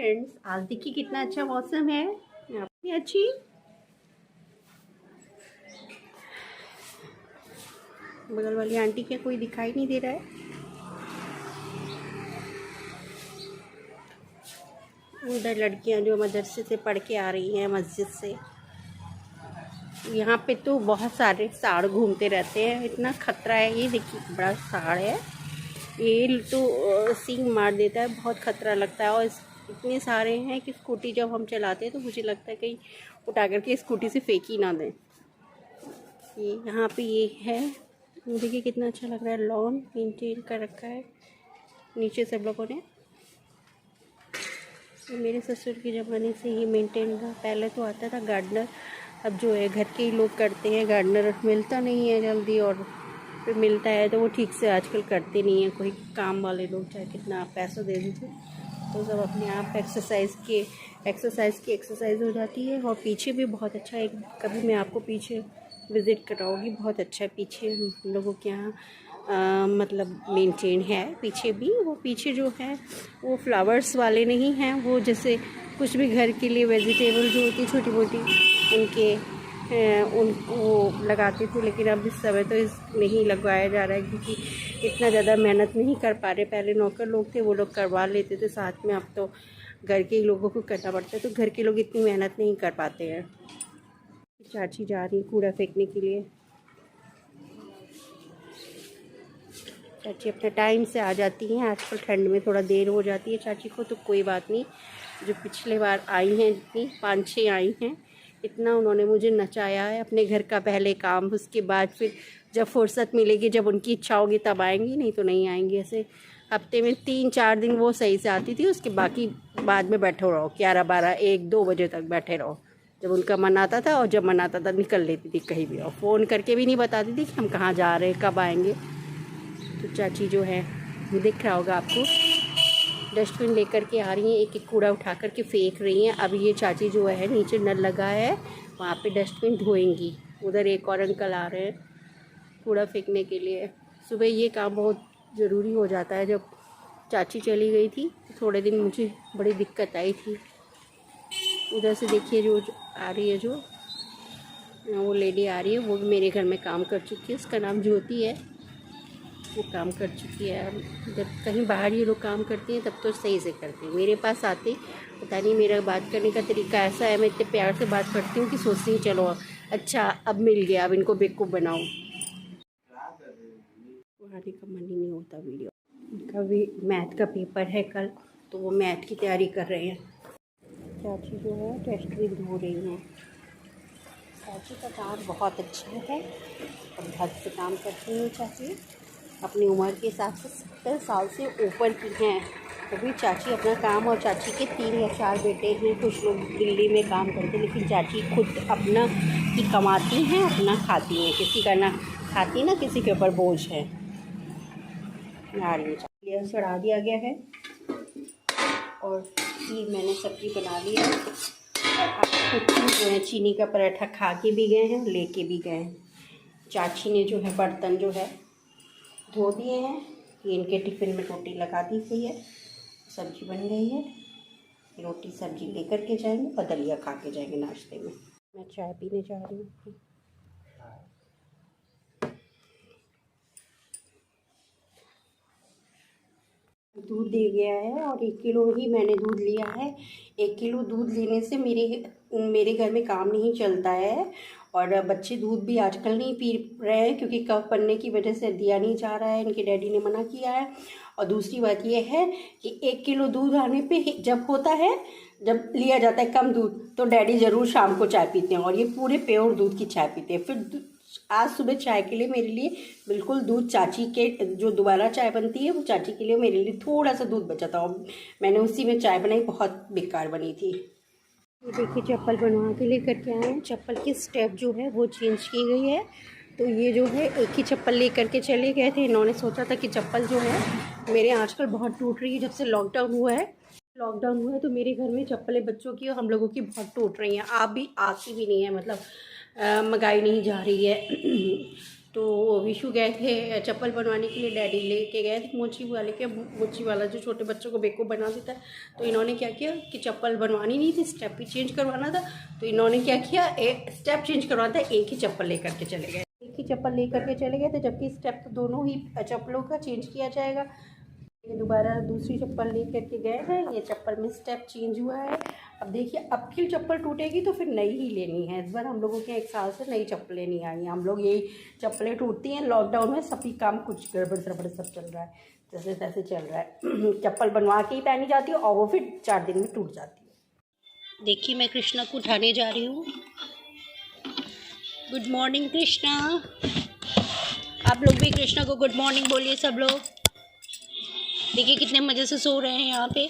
Friends, आज देखिए कितना अच्छा मौसम है। यहाँ पे अच्छी बगल वाली आंटी के कोई दिखाई नहीं दे रहा है। उधर लड़कियां जो मदरसे से पढ़ के आ रही हैं मस्जिद से। यहाँ पे तो बहुत सारे साड़ घूमते रहते हैं, इतना खतरा है। ये देखिए बड़ा साड़ है, ये तो सींग मार देता है, बहुत खतरा लगता है। और इतने सारे हैं कि स्कूटी जब हम चलाते हैं तो मुझे लगता है कहीं उठा करके स्कूटी से फेंक ही ना दें। ये यहाँ पे ये है, देखिए कितना अच्छा लग रहा है। लॉन मेंटेन कर रखा है नीचे सब लोगों ने। ये मेरे ससुर के ज़माने से ही मेंटेन था। पहले तो आता था गार्डनर, अब जो है घर के ही लोग करते हैं। गार्डनर मिलता नहीं है जल्दी, और फिर मिलता है तो वो ठीक से आजकल करते नहीं हैं। कोई काम वाले लोग चाहे कितना आप पैसा दे दीजिए तो सब अपने आप एक्सरसाइज हो जाती है। और पीछे भी बहुत अच्छा है, कभी मैं आपको पीछे विज़िट कराऊंगी। बहुत अच्छा है पीछे हम लोगों के यहाँ, मतलब मेंटेन है पीछे भी। वो पीछे जो है वो फ्लावर्स वाले नहीं हैं, वो जैसे कुछ भी घर के लिए वेजिटेबल जो होती छोटी मोटी उनके उनको लगाते थे। लेकिन अब इस समय तो नहीं लगवाया जा रहा है, क्योंकि इतना ज़्यादा मेहनत नहीं कर पा रहे। पहले नौकर लोग थे, वो लोग करवा लेते थे साथ में, अब तो घर के ही लोगों को करना पड़ता है। तो घर के लोग इतनी मेहनत नहीं कर पाते हैं। चाची जा रही कूड़ा फेंकने के लिए। चाची अपने टाइम से आ जाती हैं, आजकल ठंड में थोड़ा देर हो जाती है चाची को, तो कोई बात नहीं। जो पिछले बार आई हैं, जितनी 5-6 आई हैं, इतना उन्होंने मुझे नचाया है। अपने घर का पहले काम, उसके बाद फिर जब फुर्सत मिलेगी, जब उनकी इच्छा होगी तब आएंगी, नहीं तो नहीं आएंगी। ऐसे हफ्ते में 3-4 दिन वो सही से आती थी, उसके बाकी बाद में बैठे रहो 11-12-1-2 बजे तक बैठे रहो। जब उनका मन आता था, और जब मन आता था निकल लेती थी कहीं भी, और फ़ोन करके भी नहीं बताती थी कि हम कहाँ जा रहे हैं, कब आएंगे। तो चाची जो है, दिख रहा होगा आपको, डस्टबिन लेकर के आ रही हैं, एक एक कूड़ा उठा कर के फेंक रही हैं। अब ये चाची जो है, नीचे नल लगा है, वहाँ पे डस्टबिन धोएंगी। उधर एक और अंकल आ रहे हैं कूड़ा फेंकने के लिए। सुबह ये काम बहुत ज़रूरी हो जाता है। जब चाची चली गई थी तो थोड़े दिन मुझे बड़ी दिक्कत आई थी। उधर से देखिए जो आ रही है, जो वो लेडी आ रही है, वो भी मेरे घर में काम कर चुकी है। उसका नाम ज्योति है, वो काम कर चुकी है। जब कहीं बाहर ये लोग काम करती हैं तब तो सही से करती हैं। मेरे पास आते, पता नहीं मेरा बात करने का तरीका ऐसा है, मैं इतने प्यार से बात करती हूँ कि सोचती हूँ चलो अच्छा अब मिल गया, अब इनको बेवकूफ़ बनाओ। पढ़ाने का मन ही नहीं होता वीडियो। उनका भी मैथ का पेपर है कल, तो वो मैथ की तैयारी कर रहे हैं। चाची जो है डस्टबिन धो रही हैं। चाची का काम बहुत अच्छा है और हद से काम करती हैं चाची। अपनी उम्र के हिसाब से 70 साल से ऊपर की हैं, तो भी चाची अपना काम। और चाची के 3 या 4 बेटे हैं। कुछ लोग दिल्ली में काम करते हैं, लेकिन चाची खुद अपना ही कमाती हैं, अपना खाती हैं। किसी का ना खाती ना किसी के ऊपर बोझ है। नारियल चावल चढ़ा दिया गया है, और फिर मैंने सब्ज़ी बना ली है। और कुछ जो है चीनी का पराठा खा के भी गए हैं, लेके भी गए हैं। चाची ने जो है बर्तन जो है धो दिए हैं। ये इनके टिफ़िन में रोटी लगा दी गई है, सब्ज़ी बन गई है। रोटी सब्ज़ी लेकर के जाएंगे, बदलिया खा के जाएंगे नाश्ते में। मैं चाय पीने जा रही हूँ। दूध दे गया है, और 1 किलो ही मैंने दूध लिया है। 1 किलो दूध लेने से मेरे घर में काम नहीं चलता है। और बच्चे दूध भी आजकल नहीं पी रहे हैं, क्योंकि कफ बनने की वजह से दिया नहीं जा रहा है, इनके डैडी ने मना किया है। और दूसरी बात यह है कि 1 किलो दूध आने पे जब होता है, जब लिया जाता है कम दूध, तो डैडी ज़रूर शाम को चाय पीते हैं, और ये पूरे प्योर दूध की चाय पीते हैं। फिर आज सुबह चाय के लिए मेरे लिए बिल्कुल दूध, चाची के जो दोबारा चाय बनती है वो चाची के लिए, मेरे लिए थोड़ा सा दूध बचा था, और मैंने उसी में चाय बनाई, बहुत बेकार बनी थी। ये देखिए चप्पल बनवा के लेकर के आए हैं। चप्पल की स्टेप जो है वो चेंज की गई है। तो ये जो है एक ही चप्पल लेकर के चले गए थे। इन्होंने सोचा था कि चप्पल जो है मेरे आजकल बहुत टूट रही है, जब से लॉकडाउन हुआ है तो मेरे घर में चप्पलें बच्चों की और हम लोगों की बहुत टूट रही हैं। आप भी आती भी नहीं है, मतलब मंगाई नहीं जा रही है। तो विशु गए थे चप्पल बनवाने के लिए, डैडी लेके गए थे मोची वाले के। मोची वाला जो छोटे बच्चों को बेवकूफ़ बना देता है, तो इन्होंने क्या किया कि चप्पल बनवानी नहीं थी, स्टेप ही चेंज करवाना था। तो इन्होंने क्या किया, एक स्टेप चेंज करवाना था, एक ही चप्पल लेकर के चले गए, एक ही चप्पल लेकर के चले गए थे, जबकि स्टेप तो दोनों ही चप्पलों का चेंज किया जाएगा। ये दोबारा दूसरी चप्पल ले करके गए हैं, ये चप्पल में स्टेप चेंज हुआ है। अब देखिए, अब की चप्पल टूटेगी तो फिर नई ही लेनी है। इस बार हम लोगों के 1 साल से नई चप्पलें नहीं आई हैं। हम लोग यही चप्पलें टूटती हैं। लॉकडाउन में सभी काम कुछ गड़बड़ सड़बड़ सब चल रहा है, जैसे तैसे चल रहा है। चप्पल बनवा के ही पहनी जाती है और वो फिर 4 दिन में टूट जाती है। देखिए, मैं कृष्णा को उठाने जा रही हूँ। Good morning Krishna. आप लोग भी कृष्णा को गुड मॉर्निंग बोलिए सब लोग। देखिए कितने मज़े से सो रहे हैं यहाँ पे।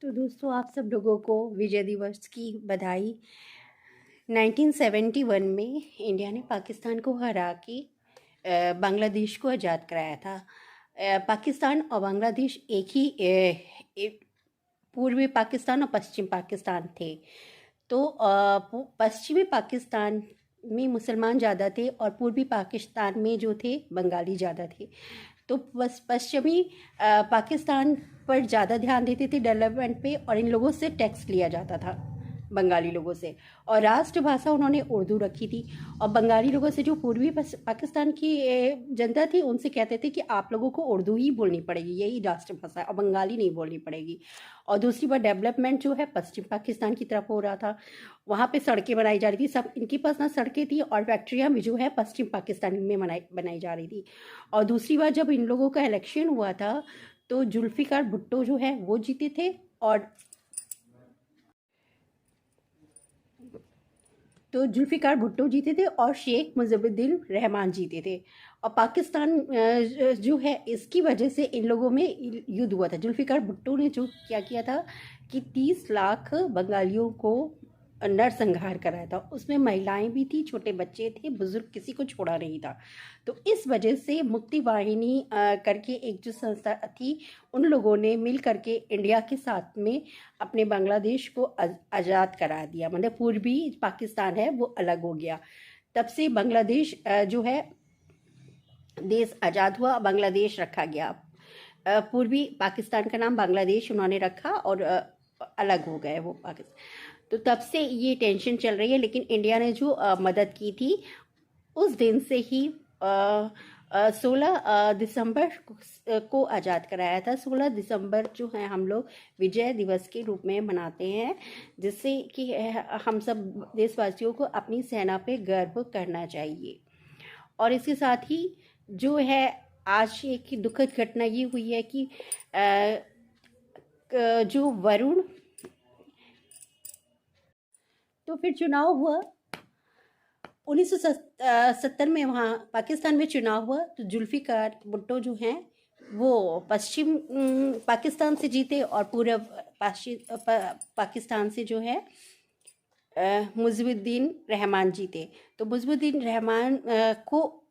तो दोस्तों, आप सब लोगों को विजय दिवस की बधाई। 1971 में इंडिया ने पाकिस्तान को हरा के बांग्लादेश को आज़ाद कराया था। पाकिस्तान और बांग्लादेश एक ही पूर्वी पाकिस्तान और पश्चिम पाकिस्तान थे। तो पश्चिमी पाकिस्तान में मुसलमान ज़्यादा थे और पूर्वी पाकिस्तान में जो थे बंगाली ज़्यादा थे। तो बस पश्चिमी पाकिस्तान पर ज़्यादा ध्यान देते थे डेवलपमेंट पे, और इन लोगों से टैक्स लिया जाता था, बंगाली लोगों से। और राष्ट्रभाषा उन्होंने उर्दू रखी थी। और बंगाली लोगों से, जो पूर्वी पाकिस्तान की जनता थी, उनसे कहते थे कि आप लोगों को उर्दू ही बोलनी पड़ेगी, यही राष्ट्रभाषा है, और बंगाली नहीं बोलनी पड़ेगी। और दूसरी बात, डेवलपमेंट जो है पश्चिम पाकिस्तान की तरफ हो रहा था। वहाँ पे सड़कें बनाई जा रही थी, सब इनके पास ना सड़कें थी, और फैक्ट्रियाँ भी जो है पश्चिम पाकिस्तान में बनाई जा रही थी। और दूसरी बात, जब इन लोगों का इलेक्शन हुआ था तो जुल्फ़िकार भुट्टो जो है वो जीते थे, और तो जुल्फ़िकार भुट्टो जीते थे और शेख मुजीबुद्दीन रहमान जीते थे। और पाकिस्तान जो है, इसकी वजह से इन लोगों में युद्ध हुआ था। जुल्फ़िकार भुट्टो ने जो क्या किया था कि 30 लाख बंगालियों को नरसंहार कराया था। उसमें महिलाएं भी थी, छोटे बच्चे थे, बुजुर्ग किसी को छोड़ा नहीं था। तो इस वजह से मुक्ति वाहिनी करके एक जो संस्था थी, उन लोगों ने मिल करके इंडिया के साथ में अपने बांग्लादेश को आज़ाद करा दिया। मतलब पूर्वी पाकिस्तान है वो अलग हो गया। तब से बांग्लादेश जो है देश आज़ाद हुआ, बांग्लादेश रखा गया। पूर्वी पाकिस्तान का नाम बांग्लादेश उन्होंने रखा, और अलग हो गए वो पाकिस्तान। तो तब से ये टेंशन चल रही है। लेकिन इंडिया ने जो मदद की थी, उस दिन से ही 16 दिसंबर को आज़ाद कराया था। 16 दिसंबर जो है हम लोग विजय दिवस के रूप में मनाते हैं, जिससे कि हम सब देशवासियों को अपनी सेना पे गर्व करना चाहिए। और इसके साथ ही जो है आज एक दुखद घटना ये हुई है कि जो वरुण, तो फिर चुनाव हुआ 1970 में, वहाँ पाकिस्तान में चुनाव हुआ तो जुल्फ़िकार भुट्टो जो हैं वो पश्चिम पाकिस्तान से जीते और पूर्व पाकिस्तान से जो है मुजीबुद्दीन रहमान जीते। तो मुजीबुद्दीन रहमान को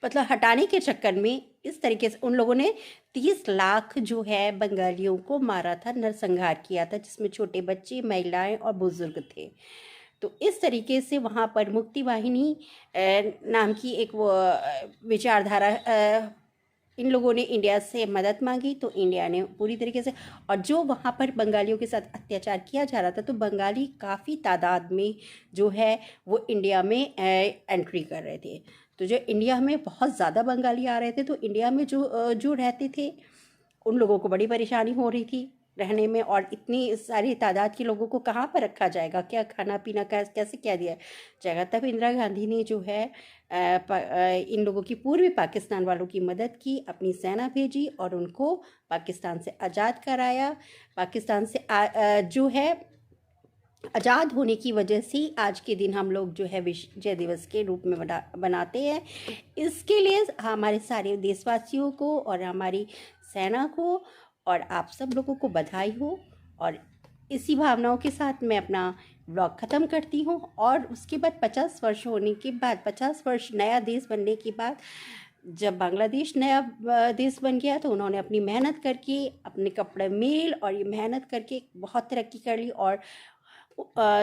मतलब हटाने के चक्कर में इस तरीके से उन लोगों ने 30 लाख जो है बंगालियों को मारा था, नरसंहार किया था, जिसमें छोटे बच्चे, महिलाएं और बुजुर्ग थे। तो इस तरीके से वहाँ पर मुक्ति वाहिनी नाम की एक वो विचारधारा, इन लोगों ने इंडिया से मदद मांगी तो इंडिया ने पूरी तरीके से, और जो वहाँ पर बंगालियों के साथ अत्याचार किया जा रहा था तो बंगाली काफ़ी तादाद में जो है वो इंडिया में एंट्री कर रहे थे। तो जो इंडिया में बहुत ज़्यादा बंगाली आ रहे थे तो इंडिया में जो रहते थे उन लोगों को बड़ी परेशानी हो रही थी रहने में, और इतनी सारी तादाद के लोगों को कहाँ पर रखा जाएगा, क्या खाना पीना कैसे क्या दिया जाएगा। तब इंदिरा गांधी ने जो है इन लोगों की, पूर्वी पाकिस्तान वालों की मदद की, अपनी सेना भेजी और उनको पाकिस्तान से आज़ाद कराया। पाकिस्तान से जो है आज़ाद होने की वजह से आज के दिन हम लोग जो है विजय दिवस के रूप में बनाते हैं। इसके लिए हमारे सारे देशवासियों को और हमारी सेना को और आप सब लोगों को बधाई हो। और इसी भावनाओं के साथ मैं अपना ब्लॉग ख़त्म करती हूँ। और उसके बाद 50 वर्ष होने के बाद, 50 वर्ष नया देश बनने के बाद, जब बांग्लादेश नया देश बन गया तो उन्होंने अपनी मेहनत करके, अपने कपड़े मेल और ये मेहनत करके बहुत तरक्की कर ली, और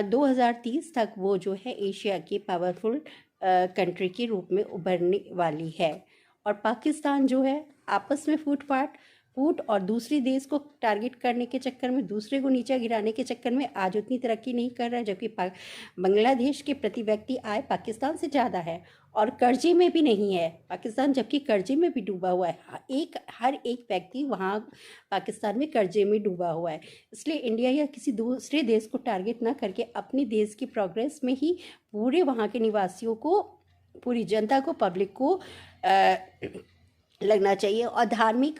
2030 तक वो जो है एशिया के पावरफुल कंट्री के रूप में उभरने वाली है। और पाकिस्तान जो है आपस में फूट और दूसरे देश को टारगेट करने के चक्कर में, दूसरे को नीचे गिराने के चक्कर में आज उतनी तरक्की नहीं कर रहा है, जबकि बांग्लादेश के प्रति व्यक्ति आय पाकिस्तान से ज़्यादा है और कर्जे में भी नहीं है पाकिस्तान, जबकि कर्जे में भी डूबा हुआ है। हर एक व्यक्ति वहाँ पाकिस्तान में कर्जे में डूबा हुआ है। इसलिए इंडिया या किसी दूसरे देश को टारगेट ना करके अपने देश की प्रोग्रेस में ही पूरे वहाँ के निवासियों को, पूरी जनता को, पब्लिक को लगना चाहिए। और धार्मिक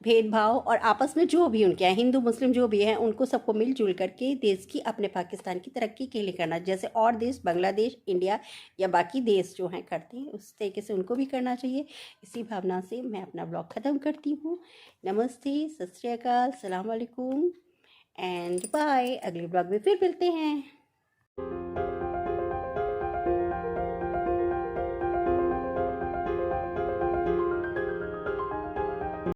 भेदभाव और आपस में जो भी उनके हैं, हिंदू मुस्लिम जो भी हैं, उनको सबको मिलजुल करके देश की, अपने पाकिस्तान की तरक्की के लिए करना, जैसे और देश बांग्लादेश, इंडिया या बाकी देश जो हैं करते हैं, उस तरीके से उनको भी करना चाहिए। इसी भावना से मैं अपना ब्लॉग ख़त्म करती हूँ। नमस्ते, सत श्री अकाल, सलाम वालेकुम एंड बाय। अगले ब्लॉग में फिर मिलते हैं।